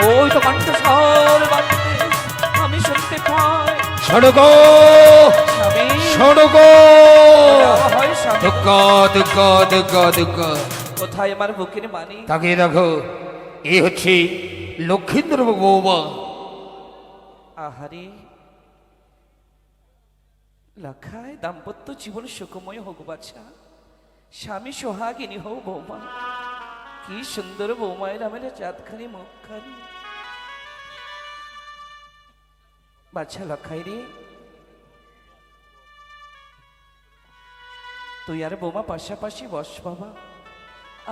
ওই তো কণ্ঠস্বর বাজতে আমি শুনতে পাই। সড়ক স্বামী সড়ক হয় স্বামী, দুঃখ দুঃখ দুঃখ দুঃখ। কোথায় আমার বুকের মানি? তাকে দেখো, এ হচ্ছে লক্ষীন্দ্র বৌমা। আহারে লখায় দাম্পত্য জীবন সুখময় হোক বাছা, স্বামী সোহাগিনী হোক বৌমা। কি সুন্দর বৌমায়ের আমার চাঁদখানি মুখখানি। বাচ্চা লখাই রে, তুই আর বৌমা পাশাপাশি বস বাবা,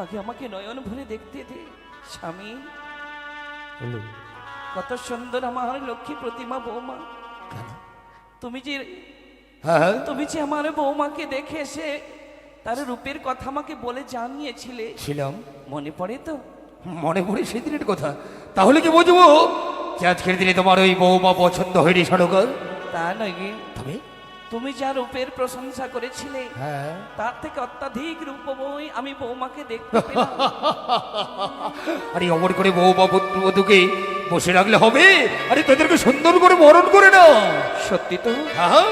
আগে আমাকে নয়ন ভরে দেখতে দে। স্বামী কত সুন্দর আমার লক্ষ্মী প্রতিমা বৌমা। তুমি যে হ্যাঁ তুমি যে আমার বৌমাকে দেখে এসে তার রূপের কথা আমাকে বলে জানিয়েছিলে, ছিলাম, মনে পড়ে তো? মনে পড়ে সেদিনের কথা। তাহলে কি বুঝবো যে আজকের দিনে তোমার ওই বৌমা পছন্দ হয়নি সড়কর? তা নয় গে, তবে তুমি যা রূপের প্রশংসা করেছিলে হ্যাঁ, তার থেকে অত্যাধিক রূপময় আমি বৌমাকে দেখতে পেলাম। আরে অমর করে বৌমা পুত্রবধূকে বসে রাখলে হবে? আরে তাদেরকে সুন্দর করে বরণ করে নাও। সত্যি তো, হ্যাঁ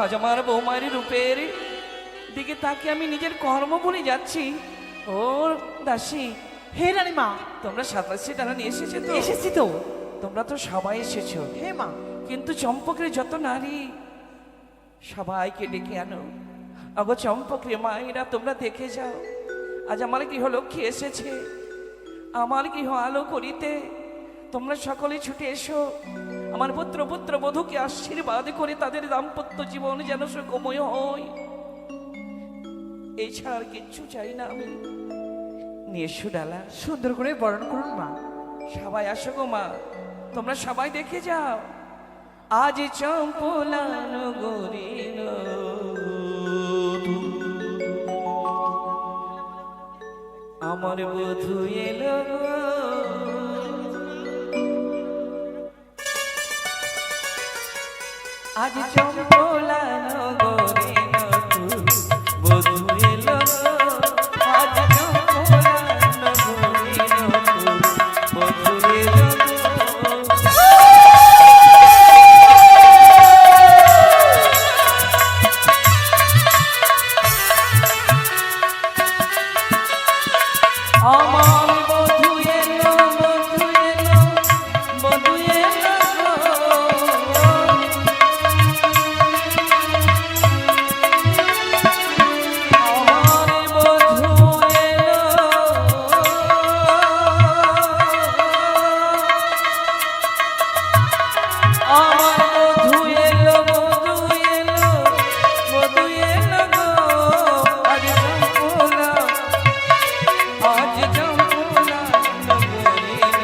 আজ আমার বৌমায়ের রূপের দিকে তাকে আমি নিজের কর্ম ভুলে যাচ্ছি। ও দাসী, হে রানীমা, তোমরা সাতাশি টানা নিয়ে এসেছো তো? এসেছি তো। তোমরা তো সবাই এসেছো, হে মা, কিন্তু চম্পকের যত নারী সবাইকে ডেকে আনো। আগো চম্পকের মায়েরা, তোমরা দেখে যাও, আজ আমার গৃহলক্ষ্মী এসেছে আমার গৃহ আলো করিতে। তোমরা সকলে ছুটে এসো, আমার পুত্র পুত্র বধূকে আশীর্বাদ করে তাদের দাম্পত্য জীবন যেন সুখময় হয়। এই ছাড়া আর কিচ্ছু চাই না আমি। নিয়ে এসো ডালা, সুন্দর করে বরণ করুন মা। সবাই আসো গো মা, তোমরা সবাই দেখে যাও। আজ চম্পলা নগরীর আমার বধূ এলো গো। আজ চম্পলা নগরীর বধূ এলো গো। আজ চম্পলা নগরীর বধূ এলো গো। আমার বধূ এলো, বধূ এলো, বধূ এলো গো। আমার বধূ এলো, আমার বধূ এলো, বধূ এলো, বধূ এলো গো। আজ চম্পলা, আজ চম্পলা নগরীর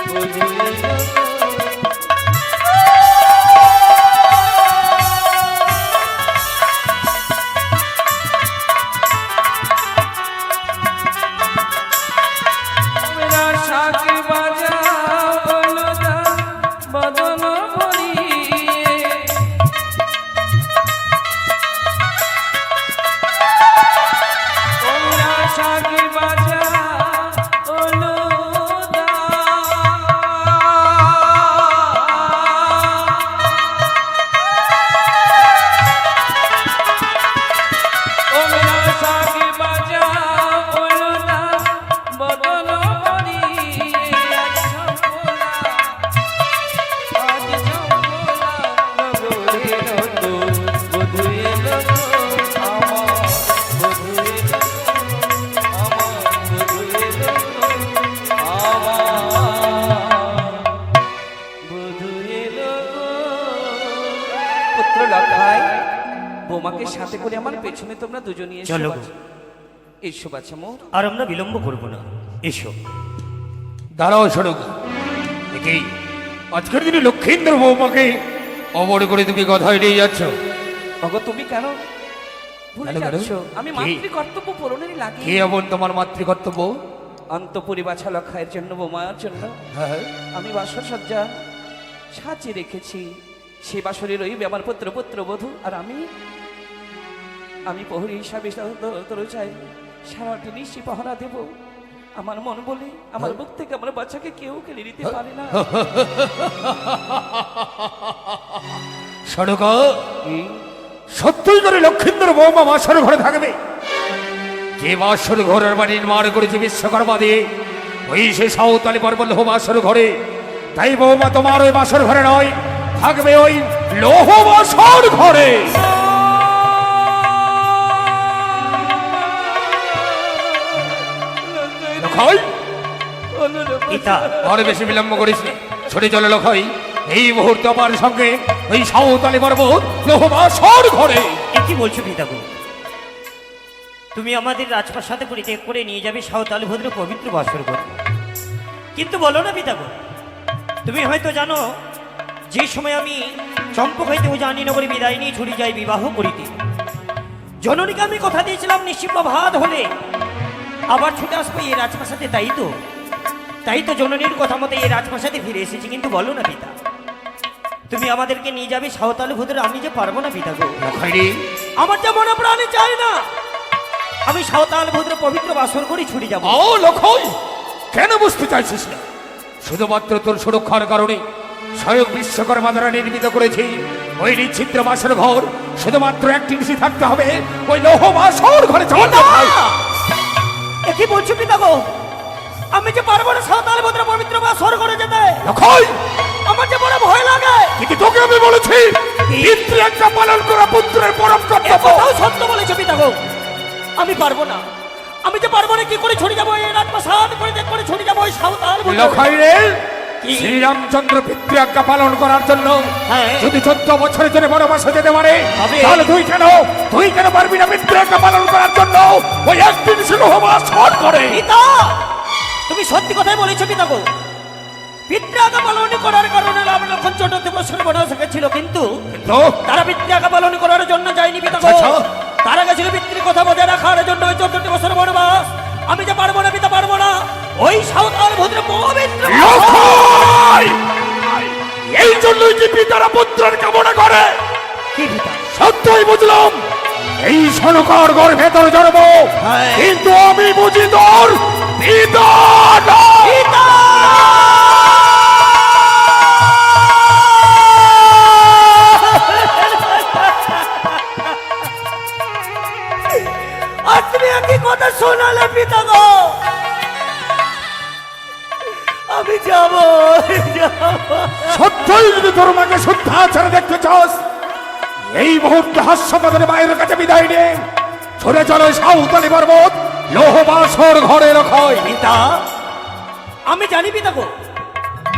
বধূ এলো গো। मेरा शाक बाजा बोलदा बदन भरिए। मेरा शाक बाजा बोलदा ओ मेरा शाक बाजा बोलदा बदन भरिए। आज चम्पला, आज चम्पला नगरीर বধূ এলো গো। আমার বধূ এলো গো, আমার বধূ এলো গো, আমার বধূ এলো গো। পুত্র লখাই, বৌমাকে সাথে করে আমার পেছনে তোমরা দুজনই এসো চলো গো। বাছা। এসো বাছা মোর। আর আমরা বিলম্ব করব না, এসো। দাঁড়াও সড়ক, দেখি আজকের দিনে লক্ষীন্দ্র বৌমাকে অমর করে তুমি কথায় নিয়ে যাচ্ছ। অগো তুমি কেন ভুলে কেন, কেন? যাচ্ছ? আমি কি? মাতৃ কর্তব্য পূরণেরই লাগে। কে এমন তোমার মাতৃকর্তব্য? অন্তপুরি বাছা লক্ষায়ের জন্য, বৌমার জন্য হ্যাঁ আমি বাসর সজ্জা সাজিয়ে রেখেছি। সে বাসরে রইবে আমার পুত্র পুত্র বধূ, আর আমি প্রহরী হিসাবে তোর চাই সারাটি নিশ্চয় পাহারা দেব। আমার মন বলে আমার বুক থেকে আমার বাচ্চাকে কেউ কেড়ে নিতে পারে না। শোনো গো, সত্যই করে লক্ষিন্দর বৌমা বাসর ঘরে থাকবে? যে বাসর ঘরের বাড়ি নির্মাণ করেছে বিশ্বকর্মা দিয়ে, ওই সে সাঁওতালি পর্বত লৌহ বাসর ঘরে। তাই বৌমা তোমার ওই বাসর ঘরে নয়, থাকবে ওই লৌহ বাসর ঘরে। লক্ষই, পিতা আর বেশি বিলম্ব করিস না, ছুটে চলে লক্ষই। এই মুহূর্তে আমার সঙ্গে ওই সাঁওতালি পর্বত লৌহ বাসর ঘরে। এ কি বলছো পিতা গো? তুমি আমাদের রাজপ্রাসাদে পরিত্যাগ করে নিয়ে যাবে সাঁওতালি ভদ্র পবিত্র বাসর ঘর, কিন্তু বলো না পিতা গো, তুমি হয়তো জানো যে সময় আমি চম্পক হইতে জানি নগরে বিদায় নিয়ে ছুটি যাই বিবাহ করিতে, জননীকে আমি কথা দিয়েছিলাম নিশ্চিত প্রভাত হলে আবার ছুটে আসবো এই রাজপ্রাসাদে। তাই তো জননীর কথা মতো এই রাজপ্রাসাদে ফিরে এসেছি। কিন্তু বলো না পিতা, তুমি আমাদেরকে নিয়ে যাবে সাঁওতালি ভদ্র, আমি যে পারবো না পিতা গো। লক্ষই রে, আমার যে মনে প্রাণে চাই না আমি সাঁওতাল ভদ্র পবিত্র বাসর করে ছুটে যাব। ও লক্ষই, কেন বুঝতে চাইছিস না? শুধুমাত্র তোর সুরক্ষার কারণে স্বয়ং বিশ্বকর্মা দ্বারা নির্মিত করেছি ওই নিচ্ছিদ্র বাসর ঘর। শুধুমাত্র একটি নিশি থাকতে হবে ওই লৌহ বাসর ঘরে। এ কি বলছো পিতা গো? আমি যে পারবো না সাঁওতাল ভদ্র পবিত্র বাসর করে যেতে। লক্ষই, আমার যে বড় ভয় লাগে। কিন্তু তোকে আমি বলেছি পিতৃজ্ঞা পালন করা পুত্রের পরম এ কর্তব্য। কথাও সত্য বলেছো পিতা গো, আমি পারবো না। আমি যে পারবো না, কি করে ছুটে যাবো এই রাজপ্রাসাদ করে ছুটে যাবো ওই সাঁওতাল ভদ্র। লক্ষই রে, শ্রীরামচন্দ্র পিতৃজ্ঞা পালন করার জন্য হ্যাঁ। যদি 14 বছরের জন্য বনবাসে যেতে পারে, তবে- তাহলে তুই কেন পারবি না পিতৃজ্ঞা পালন করার জন্য ওই একদিন সে লৌহ বাসর করে? পিতা, তুমি সত্যি কথাই বলেছো পিতা গো। পিতৃজ্ঞা পালন করার কারণে রাম লক্ষণ 14 বছর বনবাসে ছিল, কিন্তু তারা পিতৃজ্ঞা পালন করার জন্য যায়নি পিতা গো। আচ্ছা। তারা গেছিল পিতৃ কথা বজায় রাখার জন্য ওই 14 বছর বনবাস। আমি যে পারবো না পিতা, পারবো না। ওই সাঁওতাল ভদ্র পবিত্র লক্ষই, এই জন্যই কি পিতারা পুত্রের কামনা করে? কি পিতা? সত্যই বুঝলাম এই সনকার গর্ভে তোর জন্ম, হ্যাঁ। কিন্তু আমি বুঝি তোর পিতা নয়। পিতা! আর তুমি একই কথা শোনালে পিতা গো। আমি যাব। সত্যই যদি তোর মাকে শুদ্ধাচারে দেখতে চাস, এই মুহূর্তে হাস্যপদের মায়ের কাছে বিদায় নে, ছড়ে চলো সাঁওতালি পর্বত লৌহ বাসর ঘরে রক্ষয়। পিতা, আমি জানি পিতা গো,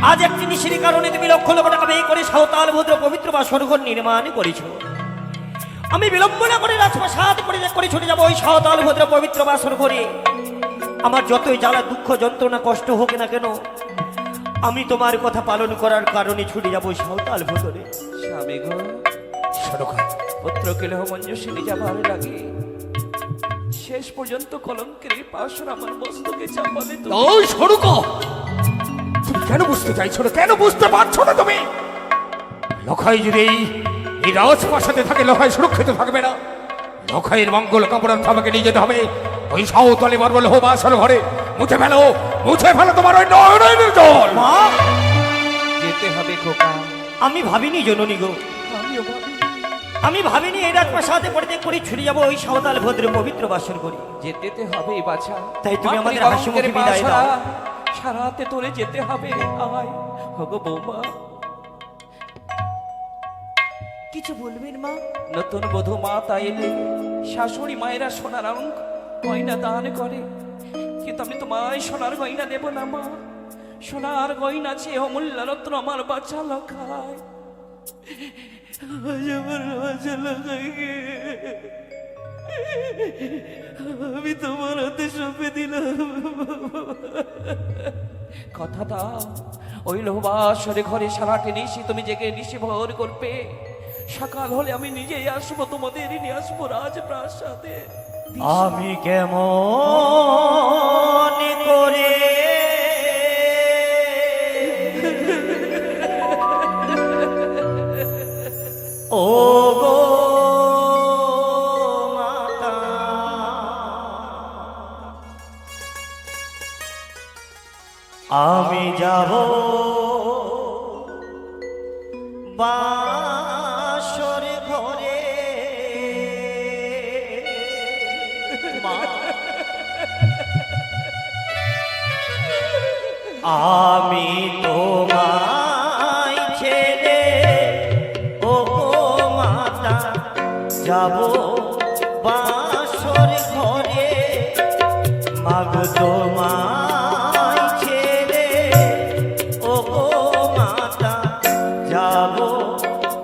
আজ একটি নিশির কারণে তুমি লক্ষ লক্ষ টাকা ব্যয় করে সাঁওতাল ভদ্র পবিত্র বাসর ঘর নির্মাণ করেছো। আমি বিলম্ব না করে রাজপ্রাসাদ পরিত্যাগ করে ছুটে যাবো ওই সাঁওতাল ভদ্র পবিত্র বাসর ঘরে। আমার যতই জ্বালা দুঃখ যন্ত্রণা কষ্ট হোক না কেন, আমি তোমার কথা পালন করার কারণে ছুটে যাবো ওই সাঁওতাল ভদ্রে। স্বামী গো, সনকা, পুত্রকে লৌহ মঞ্জুষিনী যাবার লাগে শেষ পর্যন্ত কলঙ্কের পাশর আমার মস্তকে চাপালে তো। ওই সনকা, তুমি কেন বুঝতে চাইছো না? কেন বুঝতে পারছো না তুমি? লক্ষই যদি এই রাজপ্রাসাদে থাকে, লক্ষই সুরক্ষিত থাকবে না। লক্ষের মঙ্গল কামনার্থে আমাকে নিয়ে যেতে হবে ওই সাঁওতালি পর্বত লৌহ বাসর ঘরে। মুছে ফেলো তোমার ওই নয়নের জল। মা, যেতে হবে খোকা। আমি ভাবিনি জননী গো, আমিও ভাবি আমি ভাবিনি এই রাজপ্রাসাদে পরিত্যাগ করে ছুটে যাবো ওই সাঁওতাল ভদ্র পবিত্র বাসর ঘরে। যেতে হবে বাছা। তাই তুমি আমাদের মাতৃ হাসিমুখে কলঙ্কের বিদায় বাসা দাও। সারাতে তোরে যেতে হবে। আয় হগো বৌমা। কিছু বলবেন মা? নতুন বধূ মা তাই এলে শাশুড়ি মায়েরা সোনার গয়না দান করে, কিন্তু আমি তোমায় সোনার গয়না দেব না মা। সোনার গয়না চেয়ে অমূল্য রত্ন আমার বাচ্চা লখায়। আজ আমার বাচ্চা লখাইকে আমি তোমার হাতে সঁপে দিলাম। কথা দাও, ওই লোহবাসরে ঘরে সারাটি নিশি তুমি জেগে নিশি ভর করবে। সকাল হলে আমি নিজেই আসবো, তোমাদের নিয়ে আসবো রাজপ্রাসাদে। আমি কেমন করে ও গো মাতা বাসর ঘরে মা, আমি তোমায় ছেড়ে ও মাতা যাব বাসর ঘরে, মাগো তোমায় ছেড়ে ও মাতা যাব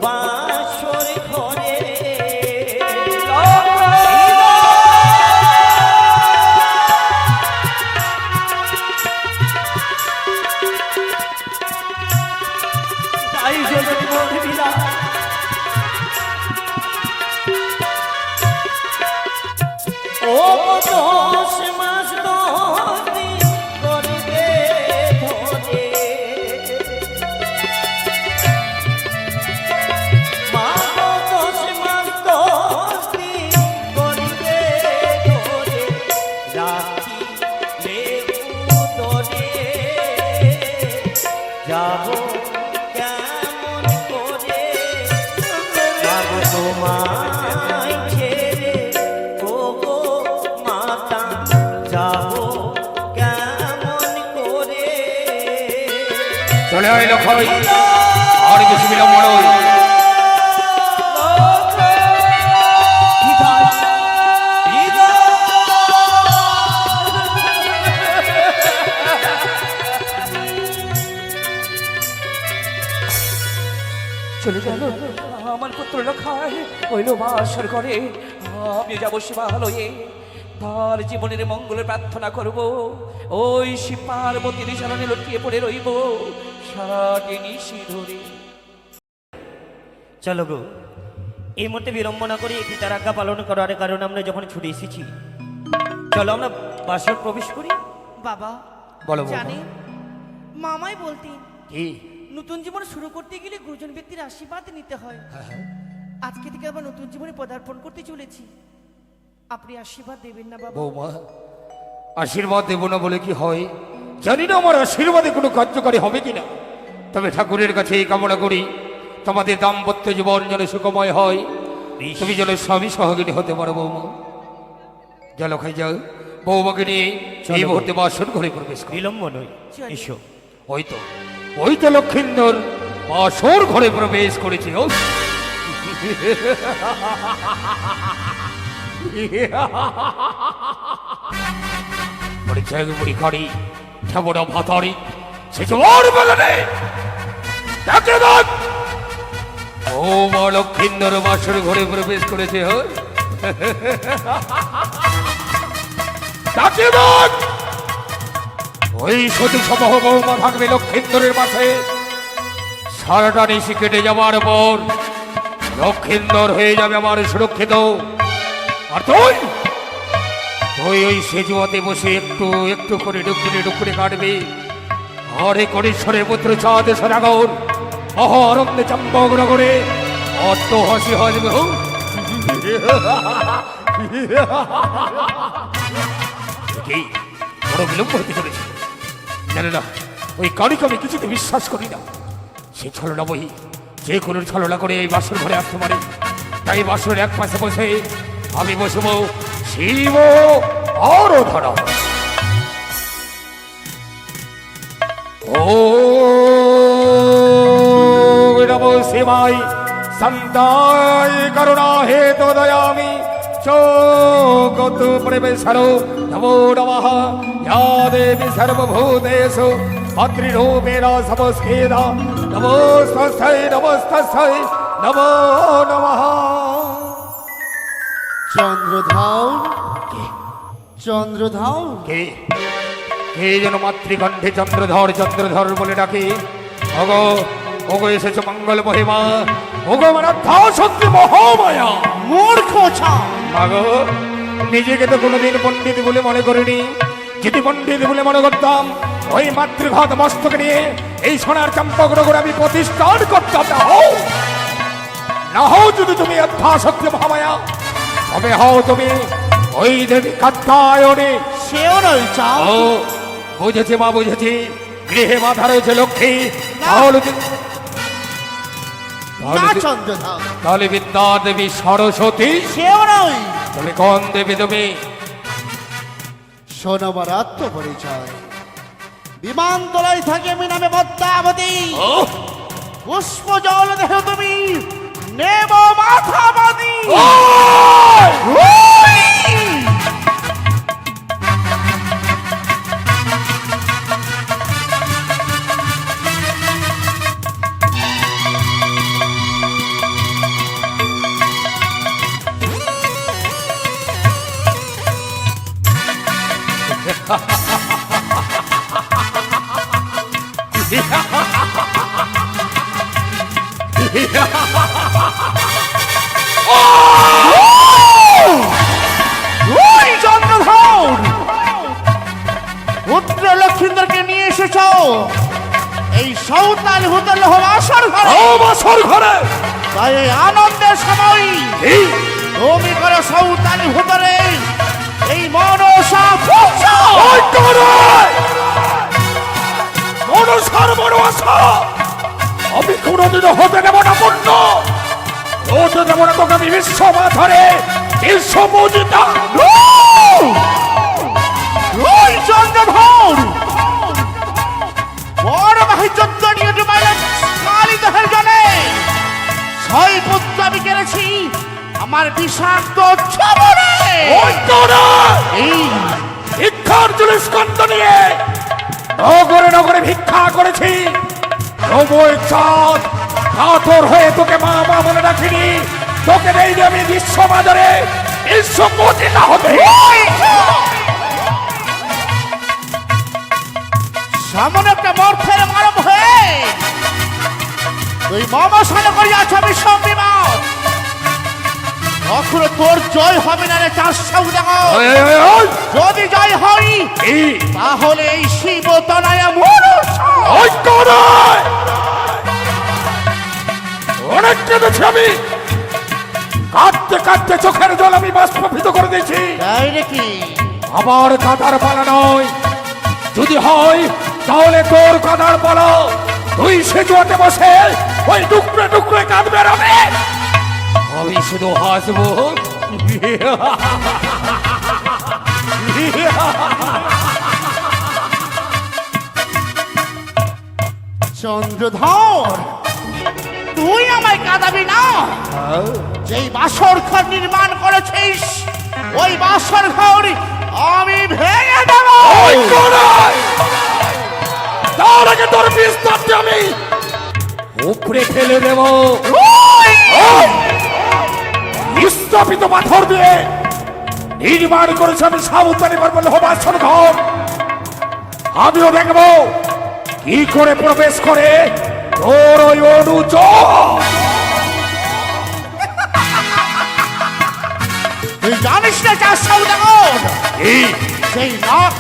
বাসর ঘরে। তাই জগৎ মরবিরা ও 10 মাস 10 দিন করবে ধরে, মা গো 10 মাস 10 দিন করবে ধরে, রাখি লেবু ধরে যাব কেমন করে, যাব তোমায় ছেড়ে ও গো মাতা যাব কেমন করে। চলে আয় লক্ষই, আর বেশি বিলম্ব নয়। চলে গেল আমার পুত্র লক্ষায়, হইল বাসর করে। আমি যাবো শিবালয়ে, তার জীবনের মঙ্গলের প্রার্থনা করব। ওই শিব পার্বতীর চরণে লটকিয়ে পড়ে রইব সারাটি নিশি ধরে। চলো গো, এই মুহূর্তে বিলম্ব না করে পিতার আজ্ঞা পালন করার কারণে আমরা যখন ছুটে এসেছি, চলো আমরা বাসর প্রবেশ করি। বাবা বলো বৌমা। জানেন, মামাই বলতেন কি? নতুন জীবন শুরু করতে গেলে গুরুজন ব্যক্তির আশীর্বাদ নিতে হয়। আজকে থেকে আবার নতুন জীবনে পদার্পণ করতে চলেছি, আপনি আশীর্বাদ দেবেন না বাবা? বৌমা, আশীর্বাদ দেব না বলে কি হয়? জানি না আমার আশীর্বাদে কোনো কার্যকারী হবে কিনা, তবে ঠাকুরের কাছে এই কামনা করি তোমাদের দাম্পত্য জীবন যেন সুখময় হয়, তুমি যেন স্বামী সহগিনী হতে পারো। বৌমা জল খাই যাও, বৌমাকে নিয়ে এই মুহূর্তে বাসন ঘরে প্রবেশ করি। বিলম্ব নয়, চলো। এসো। ওই তো লক্ষিন্দর বাসর ঘরে প্রবেশ করেছে। ও বুড়ি খাড়ি ঠাবড়া ভাতারি সে জোর বলনে ডাকে ডাক। ও মা লক্ষিন্দর বাসর ঘরে প্রবেশ করেছে। ডাকে ডাক। ওই সতী সমহ বৌমা থাকবে লক্ষিন্দরের পাশে। সারাটা নিশি কেটে যাওয়ার পর লক্ষিন্দর হয়ে যাবে আমার সুরক্ষিত। আর তুই তুই ওই সেজুয়াতে বসে একটু একটু করে ডুকুরে ডুকুরে কাটবে। হরে করেশ্বরের পুত্র চাঁদ সরাগর অহ আনন্দে চম্পক নগরে অত হাসি হাসবে। কি বড় বিলম্ব হতে চলেছে। জানে না ওই কারিকে আমি কিছুতে বিশ্বাস করি না। সে ছলনা বহি যে কোনো ছলনা করে এই বাসর ঘরে আসতে পারে। তাই বাসরের এক পাশে বসে আমি বসব শিব আরাধনা। ও নমো শিবায় সন্তায় করুণা হেতু দয়ামি চোগত প্রবেশারো নমো নমঃ ইয়া দেবী সর্বভূতেষু মাতৃরূপেণ সমস্কেদা নমস্তস্যৈ নমস্তস্যৈ নমো নমঃ। চন্দ্রধাও চন্দ্রধাও কে কে যেন মাতৃকণ্ঠে চন্দ্রধর চন্দ্রধর বলে ডাকে। ওগো ওগো এসেছে মঙ্গল মহিমা, ওগো মারাধ্যা শক্তি মহামায়া। মূর্খ ছাও। মাগো নিজেকে তো কোনোদিন পণ্ডিত বলে মনে করিনি। যদি পণ্ডিত বলে মনে করতাম ওই মাতৃঘাত মস্তক নিয়ে এই সোনার চম্পকনগর আমি প্রতিষ্ঠান করতাম। না হও যদি তুমি অধ্যা শক্তি মহামায়া, তবে হও তুমি ওই দেবী কাত্যায়নে। সেও নয় চাও। ও বুঝেছি মা বুঝেছি, গৃহে মাথা রয়েছে লক্ষ্মী সতী তাহলে কি- না তাহলে কি- চন্দ্রধাম, তাহলে বিদ্যা দেবী সরস্বতী সেও নয়। তুমি কোন দেবী তুমি? শোন আমার আত্মপরিচয়। বিমানতলায় থাকে আমি নামে পদ্মাবতী। পুষ্প জল দেহ তুমি নেব মাথাবাদী। ওই চন্দ্রধর, পুত্র লক্ষ্মীন্দরকে নিয়ে এসেছ এই সৌতান হুতল আসর ঘরে। অবসর ঘরে তাই এই আনন্দের সময় তুমি করো সৌতান হুতরে এই মনসা পূজা। ওই করে মনসার বড় আশা আমি কোনোদিনও হতে দেব না পূর্ণ, হতে দেব না তোকে আমি বিশ্ব মাথরে বিশ্ব পূজিতা। ওই চন্দ্রধর, বড় ভাই চোদ্দ নিয়ে ডুবাইলেন কালিদহের জলে। ছয় পুত্র আমি কেড়েছি আমার বিষাক্ত ছবরে। ওই করে এই ভিক্ষার জন্য স্কন্ধ নিয়ে নগরে নগরে ভিক্ষা করেছি। নবই চাঁদ কাতর হয়ে তোকে মা মা বলে ডাকিনি, তোকে নেই আমি বিশ্ব বাজারে বিশ্ব পূজিতা হবে। সামনে একটা মর্থের মানব হয়ে তুই মমসানে করিয়াছ বিষম বিবাদ। কখনো তোর জয় হবে না রে চার সৌদাগ। যদি জয় হই তাহলে এই শিব তনায় অনেক কেঁদেছি আমি, কাঁদতে কাঁদতে চোখের জল আমি বাষ্পীত করে দিয়েছি। তাই নাকি? আবার কাদার পালা নয়, যদি হয় তাহলে তোর কাদার পালা তুই সেজুয়াতে বসে ওই টুকরে টুকরে কাঁদবে রবে, আমি শুধু হাসবো। চন্দ্রধর, তুই আমায় কাঁদাবি না। যেই বাসর ঘর নির্মাণ করেছিস ওই বাসর ঘর আমি ভেঙে দেব। ওই কোনায় তার আগে তোর বিস্তারটি আমি উপরে ফেলে দেব। স্থাপিত পাথর দিয়ে নির্মাণ করেছে আমি সাবুতানি বলে হবাসন ঘর। আমিও দেখব কি করে প্রবেশ করে তোর ওই অনুজ। তুই জানিস না চার সৌদাগর, সেই নাক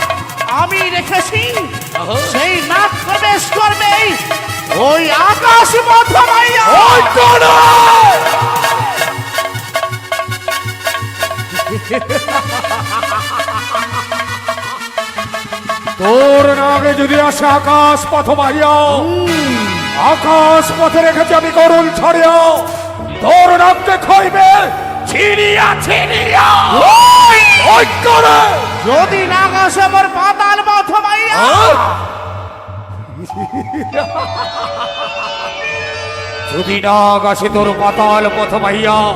আমি রেখেছি, সেই নাক প্রবেশ করবে ওই আকাশ মধ্যমাইয়া। ওই কোনায় তোর নাগে যদি আসে আকাশ পথ মাইয়া, আকাশ পথে রেখেছি আমি করুণ ছড়িয়া, তোর নাককে খাইবে ছিড়িয়া ছিড়িয়া। ওই করে যদি নাক আসে আমার পাতাল মধ্যমাইয়া। যদি নাগ আসে তোর পাতাল পথ মাইয়া,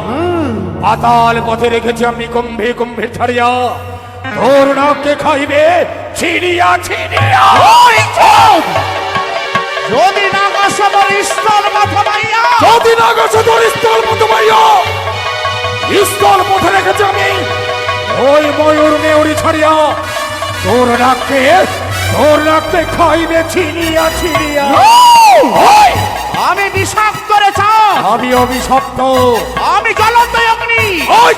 পাতাল পথে রেখেছি আমি কুম্ভে কুম্ভে ছাড়িয়া, তোর নাককে খাইবে ছিড়িয়া ছিড়িয়া। যদি নাক আসে আমার স্থল মধ্যমাইয়া। যদি নাগ আসে তোর স্থল পথ মাইয়া, স্থল পথে রেখেছি আমি ওই ময়ূর নেউরি ছাড়িয়া, তোর নাককে খাইবে ছিড়িয়া ছিড়িয়া। ওই আমি বিষাক্ত রেছ, আমি অভিশপ্ত, আমি জ্বলন্ত অগ্নি। ওই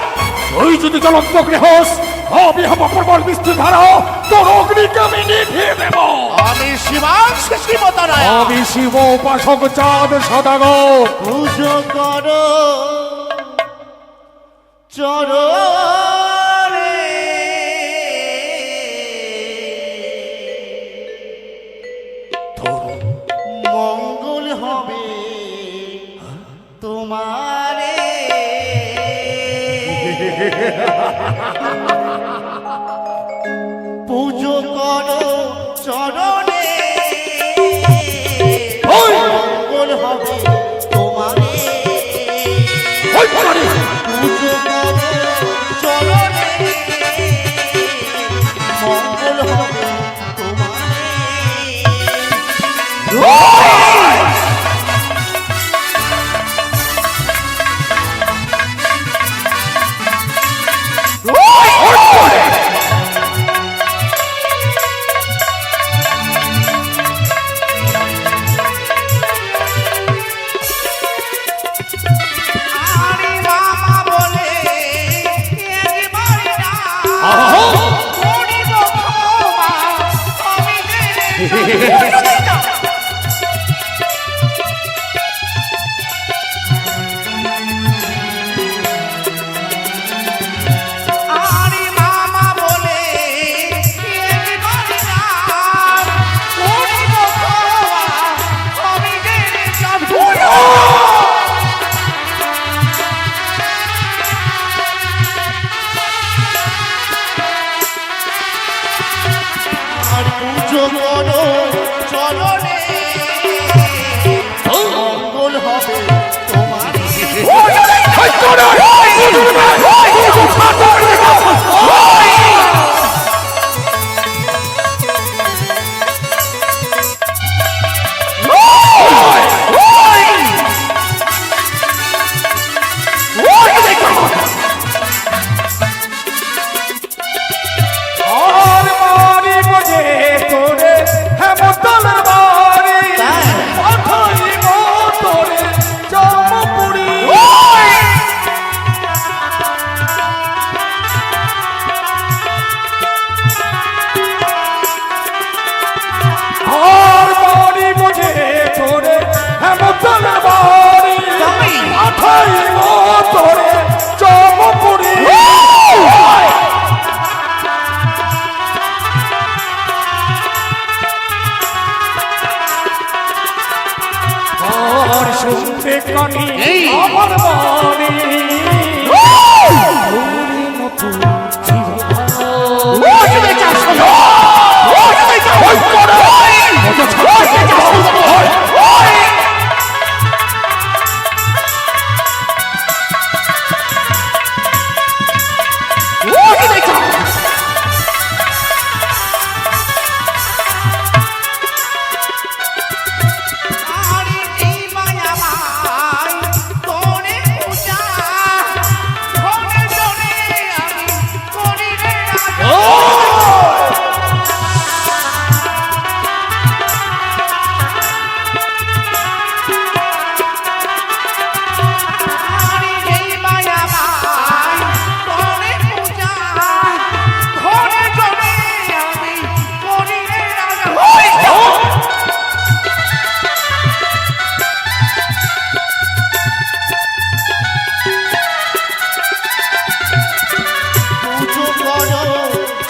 তুই যদি জ্বলন্ত অগ্নি হোস, আমি হব প্রবল বিস্তৃত ধারা, তোর অগ্নিকে আমি নিভিয়ে দেব। আমি শিবাংশ শিবতনয়। আমি শিব উপাসক চাঁদ সদাগর। পুজো করো চরণে, আর মারি বোঝে তোরে হেমতলের বাড়ি পাঠাইব তোরে জমপুরি আর মারি বোঝে তোরে হেমতলের বাড়ি পাঠাইব তোরে জমপুরি আর শুনতে কানি আমার বাণী তোরে মতো আরে এই মায়া মাই তোরে পূজা ধনে ধনে আমি করি রে রাজা আরে এই মায়া মাই তোরে পূজা ধনে ধনে আমি করি রে রাজা পুজো করো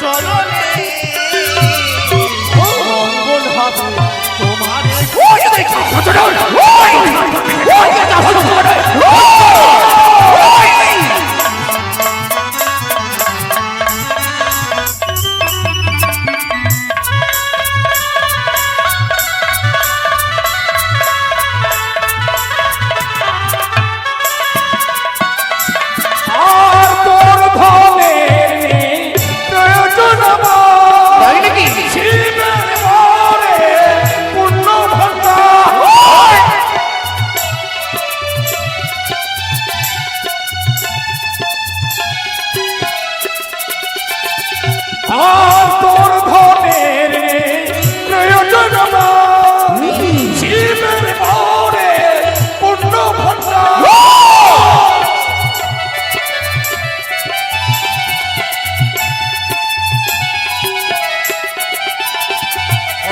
চলো রে মঙ্গল হবে তোমার আর তোর ধনের নেই প্রয়োজন আমার তাই নাকি? শিবের ঘরে পূর্ণ ভাণ্ডার আর তোর ধনের নেই প্রয়োজন আমার শিবের ঘরে পূর্ণ ভাণ্ডার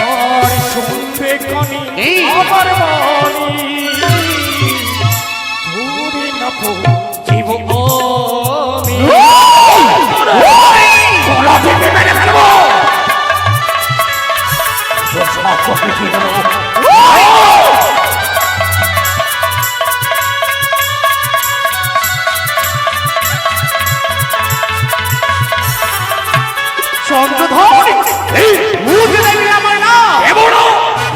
আর শুনবে কানি আমার বাণী ধরে না জীব গলা টিপে মেরে ফেলবো চন্দ্রধর বুঝে দেবে আমার না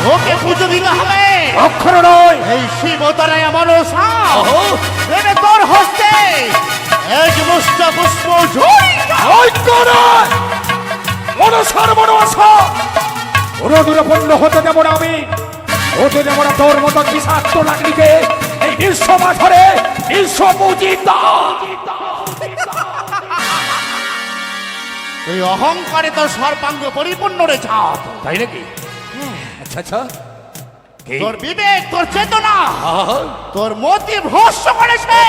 ওকে পুজো দিতে হবে অক্ষর নয় এই শিবতলায় আমার দেবে তোর হস্তে এক মুষ্ট পুষ্প ঝুড়ি ঐক্য নয় মনসার মনসা ওরা দূরপন্ন হতে দেব না আমি হতে দেব না তোর মতো বিষাক্ত লাগলিকে এই বিশ্ব মাঠরে বিশ্ব পূজিত তুই অহংকারে তোর সর্বাঙ্গ পরিপূর্ণ রে ছাপ তাই নাকি আচ্ছা আচ্ছা কি? তোর বিবেক তোর চেতনা আহা, তোর মতি ভ্রষ্ট করেছে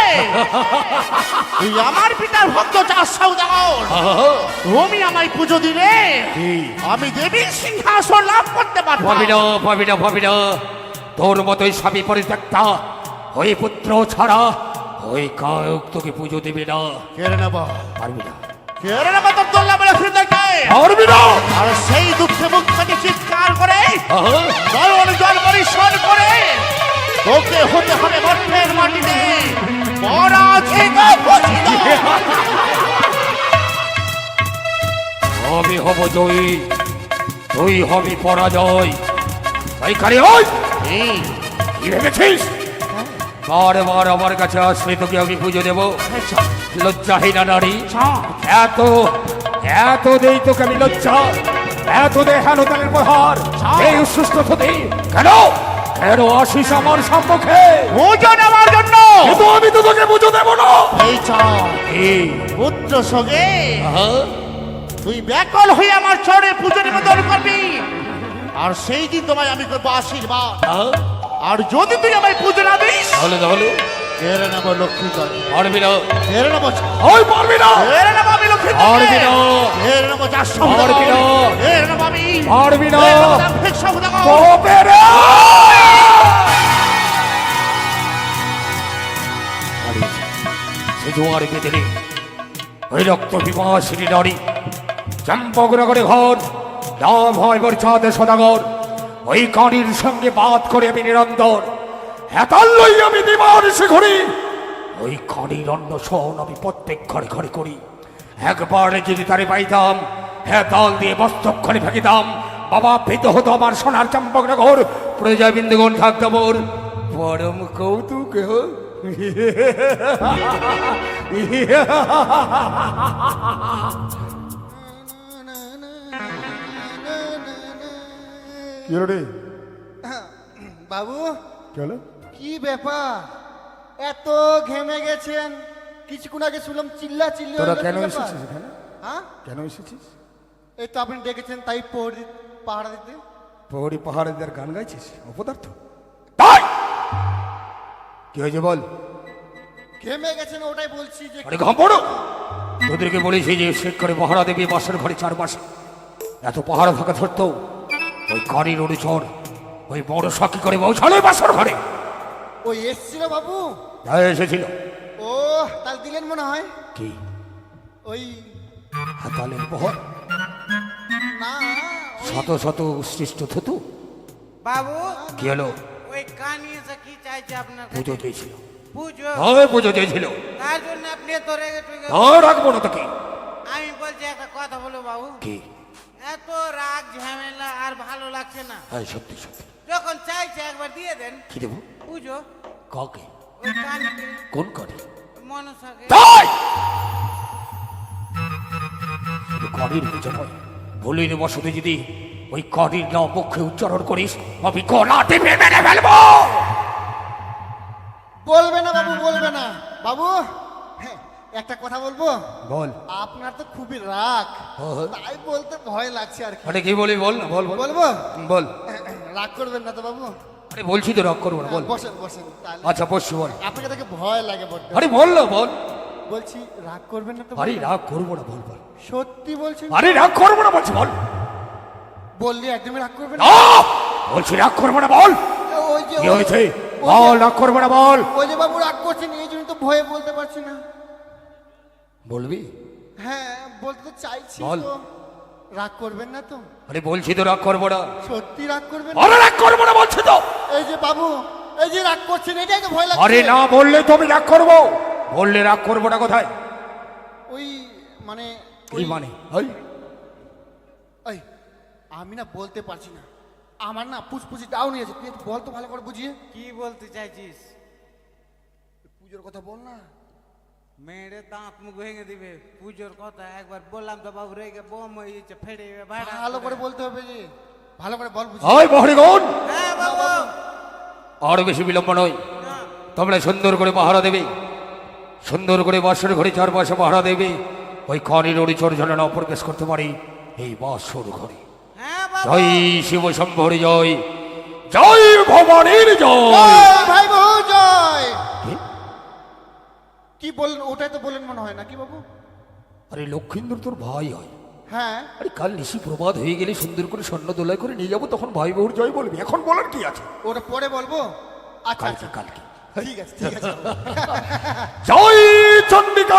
তুই আমার পিতার ভক্ত চাষ সৌদাগর আহা, তুমি আমায় পুজো দিলে কি? আমি দেবীর সিংহাসন লাভ করতে পারবো ভাবি না তোর মতোই স্বামী পরিত্যক্তা ওই পুত্র ছাড়া ওই কায়ক তোকে পুজো দেবে না কেড়ে নেব পারবি না কেড়ে নেব তোর দোল্লা বলে ফিরতে পারবি না আর সেই দুঃখে মুখ থেকে চিৎকার করে আহা, দলন জল পরিশোধ করে তোকে হতে হবে মঠের মাটিতে পরাজিত ঘোষিত। আমি হব জয়ী তুই হবি পরাজয় তাই কারে ওই এই, কি ভেবেছিস বারবার আমার কাছে আসবে তোকে আমি পুজো দেবো লজ্জাহীনা নারী এত এত দেই তোকে আমি লজ্জা এত দে হেন তালের প্রহার এই সুস্থ হতে কেন কেন আসিস আমার সম্মুখে পুজো নেওয়ার জন্য। কিন্তু আমি তো তোকে পুজো দেবো না এই চল এই পুত্র সঙ্গে আহা, তুই ব্যাকল হয়ে আমার চরে পুজো নিবেদন করবি, আর সেই দিন তোমায় আমি করবো আশীর্বাদ। আহা, আর যদি তুই আমায় পুজো না দিস, তাহলে কেড়ে নেবো লক্ষ্মী জয়, পারবি না কেড়ে নেবো, ওই পারবি না কেড়ে নেবো আমি লক্ষ্মী পারবি না কেড়ে নেবো যার পারবি না। কেড়ে নেবো আমি, পারবি না কেড়ে নেবো তার ভিক্ষা উদাহরণ। তবে রে! সে জোয়ার বেঁধে নে ওই রক্ত বিপাসিনী নারী চম্পকনগরে ঘর নাম হয় বরচাঁদ সদাগর ওই কানির সঙ্গে বাদ করে আমি নিরন্তর হেতাল লই আমি দিবার সে ঘুরি ওই কানির অন্ন শোন আমি প্রত্যেক ঘরে ঘরে করি একবার যদি তারে পাইতাম হেতাল দিয়ে বস্তক্ষণে ফেঁকিতাম বাবা ভীত হতো আমার সোনার চম্পকনগর প্রজাবিন্দুগণ থাকতো মোর পরম কৌতুক কি হলো রে বাবু কি হলো কি ব্যাপার এত ঘেমে গেছেন কিছুক্ষণ আগে শুনলাম চিল্লা চিল্লি তোরা হলো, কেন কি ব্যাপার? এসেছিস এখানে হ্যাঁ কেন এসেছিস এই তো আপনি ডেকেছেন তাই পাহাড় দিতে পহরি পাহাড়েদের গান গাইছিস অপদার্থ তাই কি হয়েছে বল ঘেমে গেছেন ওটাই বলছি যে আরে ঘামপড়ো তোদেরকে বলেছি যে শেখ করে পাহারা দেবে বাসের ঘরে চারপাশে এত পাহারা থাকা সত্ত্বেও ওই কারির অনুচর ওই বড় সাক্ষী করে পৌঁছালো বাসর ঘরে ওই এসছিল বাবু তাই এসেছিল ও তাল দিলেন মনে হয় কি ওই হাতালের বহর না শত শত সৃষ্ট থুতু বাবু কি হলো ওই কানিয়েছে কি চাইছে আপনার কাছে? পুজো দিয়েছিল পুজো হয় পুজো দিয়েছিল তার জন্য আপনি এত রেগে টুগে রাখবো না তোকে আমি বলছি একটা কথা বলো বাবু কি এত রাগ ঝামেলা আর ভালো লাগছে না হ্যাঁ সত্যি সত্যি যখন চাইছে একবার দিয়ে দেন কি দেবো পুজো কাকে ওই কানিকে কোন কারি মনসাকে তাই শুধু কারির পুজো নয় ভুলের বসতে যদি ওই কারির নাম পক্ষে উচ্চারণ করিস আমি গলা টিপে মেরে ফেলবো বলবে না বাবু বলবে না বাবু হ্যাঁ, একটা কথা বলবো বল আপনার তো খুবই রাগ হ্যাঁ। তাই বলতে ভয় লাগছে আর কি আরে কি বলি বল না বল বল বলবো বল রাগ করবেন না তো বাবু আরে বলছি তো রাগ করবো না বল বসেন বসেন তাহলে আচ্ছা পরশু বল আপনাকে দেখে ভয় লাগে বড্ড আরে বল না বল বলছি রাগ করবেন না তো আরে রাগ করবো না বল বল সত্যি বলছেন আরে রাগ করবো না বলছি বল বললি একদমই রাগ করবেন না আহ! বলছি রাগ করবো না বল ওই যে কি হয়েছে বল রাগ করবো না বল ওই যে বাবু রাগ করছেন এই জন্য তো ভয়ে বলতে পারছি না বলবি হ্যাঁ বলতে তো চাইছি বল। তো রাগ করবেন না তো আরে বলছি তো রাগ করবো না সত্যি রাগ করবেন না? আরে রাগ করবো না বলছি তো এই যে বাবু এই যে রাগ করছেন এটাই তো ভয় লাগছে আরে না বললে তো আমি রাগ করবো বললে রাগ করবো না কোথায় ওই মানে কি মানে ওই ওই আমি না বলতে পারছি না আমার না পুচপুচি ডাউন হয়ে গেছে তুই একটু বল তো ভালো করে বুঝিয়ে কি বলতে চাইছিস পুজোর কথা বল না মেয়েরে দাঁত মুখ ভেঙে দিবে পুজোর কথা একবার বললাম তো বাবু রেগে বোম হয়ে যাচ্ছে ফেটে ভাড়া ভালো করে বলতে হবে যে ভালো করে বল বুঝি ওই বহরিগণ হ্যাঁ বাবু আর বেশি বিলম্ব নয় তোমরা সুন্দর করে পাহারা দেবে সুন্দর করে বাসর ঘরে চারপাশে পাহারা দেবে ওই কানির অরিচর যেন না প্রবেশ করতে পারি এই বাসর ঘরে হ্যাঁ বাবু জয় শিব শম্ভরি জয় জয় ভবানীর জয় জয় ভাই বহু জয় কি বললেন ওটাই তো বললেন মনে হয় না কি বাবু আরে লক্ষিন্দর তোর ভাই হয় হ্যাঁ আরে কাল নিশি প্রবাদ হয়ে গেলে সুন্দর করে স্বর্ণ দোলায় করে নিয়ে যাবো তখন ভাই বহুর জয় বলবি এখন বলার কি আছে ওটা পরে বলবো আচ্ছা কালকে আচ্ছা কালকে ঠিক আছে ঠিক আছে জয় চন্ডিকা